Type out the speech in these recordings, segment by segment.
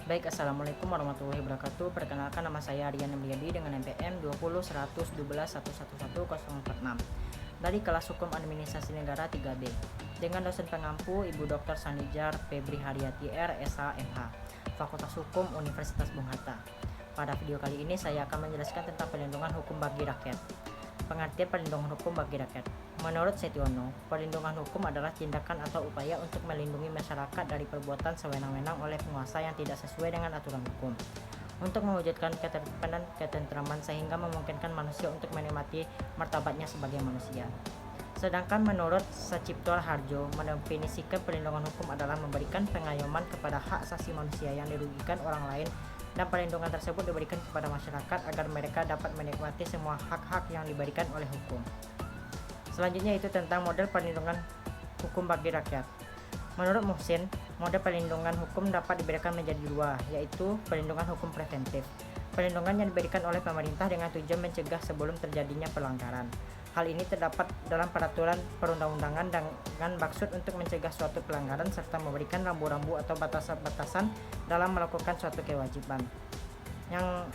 Baik, Assalamualaikum warahmatullahi wabarakatuh. Perkenalkan, nama saya Aryan Emriadi dengan NPM 201111111046 dari kelas Hukum Administrasi Negara 3B dengan dosen pengampu Ibu Dr. Sanijar Febri Haryati R.Sh. MH, Fakultas Hukum Universitas Bung Hatta. Pada video kali ini saya akan menjelaskan tentang perlindungan hukum bagi rakyat. Pengertian perlindungan hukum bagi rakyat. Menurut Setiono, perlindungan hukum adalah tindakan atau upaya untuk melindungi masyarakat dari perbuatan sewenang-wenang oleh penguasa yang tidak sesuai dengan aturan hukum, untuk mewujudkan ketertiban dan ketentraman sehingga memungkinkan manusia untuk menikmati martabatnya sebagai manusia. Sedangkan menurut Sacipto Harjo, mendefinisikan perlindungan hukum adalah memberikan pengayoman kepada hak asasi manusia yang dirugikan orang lain, dan perlindungan tersebut diberikan kepada masyarakat agar mereka dapat menikmati semua hak-hak yang diberikan oleh hukum. Selanjutnya itu tentang model perlindungan hukum bagi rakyat. Menurut Muhsin, model perlindungan hukum dapat diberikan menjadi dua, yaitu perlindungan hukum preventif. Perlindungan yang diberikan oleh pemerintah dengan tujuan mencegah sebelum terjadinya pelanggaran. Hal ini terdapat dalam peraturan perundang-undangan dengan maksud untuk mencegah suatu pelanggaran serta memberikan rambu-rambu atau batasan-batasan dalam melakukan suatu kewajiban. Yang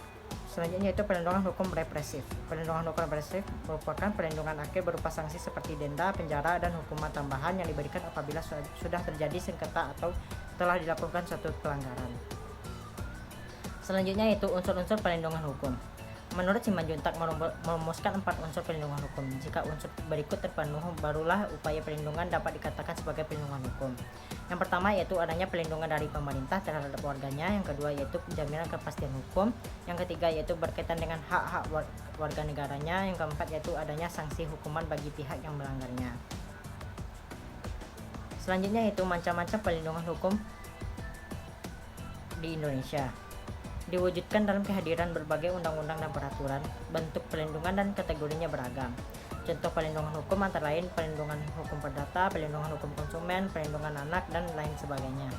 selanjutnya itu perlindungan hukum represif. Perlindungan hukum represif merupakan perlindungan akhir berupa sanksi seperti denda, penjara, dan hukuman tambahan yang diberikan apabila sudah terjadi sengketa atau telah dilakukan suatu pelanggaran. Selanjutnya itu unsur-unsur perlindungan hukum. Menurut Simanjuntak merumuskan 4 unsur perlindungan hukum. Jika unsur berikut terpenuh, barulah upaya perlindungan dapat dikatakan sebagai perlindungan hukum. Yang pertama yaitu adanya perlindungan dari pemerintah terhadap warganya. Yang kedua yaitu jaminan kepastian hukum. Yang ketiga yaitu berkaitan dengan hak-hak warga negaranya. Yang keempat yaitu adanya sanksi hukuman bagi pihak yang melanggarnya. Selanjutnya yaitu macam-macam perlindungan hukum di Indonesia. Diwujudkan dalam kehadiran berbagai undang-undang dan peraturan. Bentuk perlindungan dan kategorinya beragam. Contoh perlindungan hukum antara lain perlindungan hukum perdata, perlindungan hukum konsumen, perlindungan anak, dan lain sebagainya.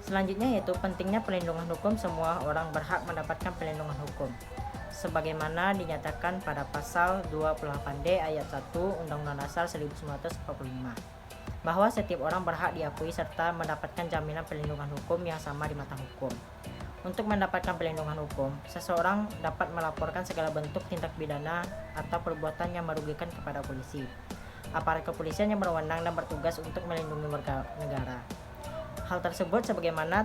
Selanjutnya yaitu pentingnya perlindungan hukum. Semua orang berhak mendapatkan perlindungan hukum sebagaimana dinyatakan pada pasal 28D ayat 1 Undang-Undang Dasar 1945. Bahwa setiap orang berhak diakui serta mendapatkan jaminan perlindungan hukum yang sama di mata hukum. Untuk mendapatkan perlindungan hukum, seseorang dapat melaporkan segala bentuk tindak pidana atau perbuatan yang merugikan kepada polisi, aparat kepolisian yang berwenang dan bertugas untuk melindungi warga negara. Hal tersebut sebagaimana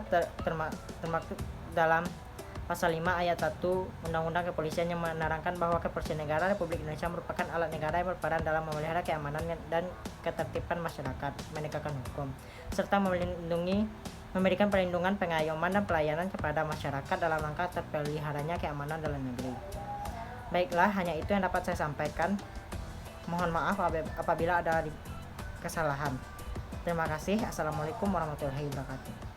termaktub dalam Pasal 5 ayat 1 Undang-Undang Kepolisian yang menerangkan bahwa Kepolisian Negara Republik Indonesia merupakan alat negara yang berperan dalam memelihara keamanan dan ketertiban masyarakat, menegakkan hukum, serta memberikan perlindungan, pengayoman, dan pelayanan kepada masyarakat dalam rangka terpeliharanya keamanan dalam negeri. Baiklah, hanya itu yang dapat saya sampaikan. Mohon maaf apabila ada kesalahan. Terima kasih. Assalamualaikum warahmatullahi wabarakatuh.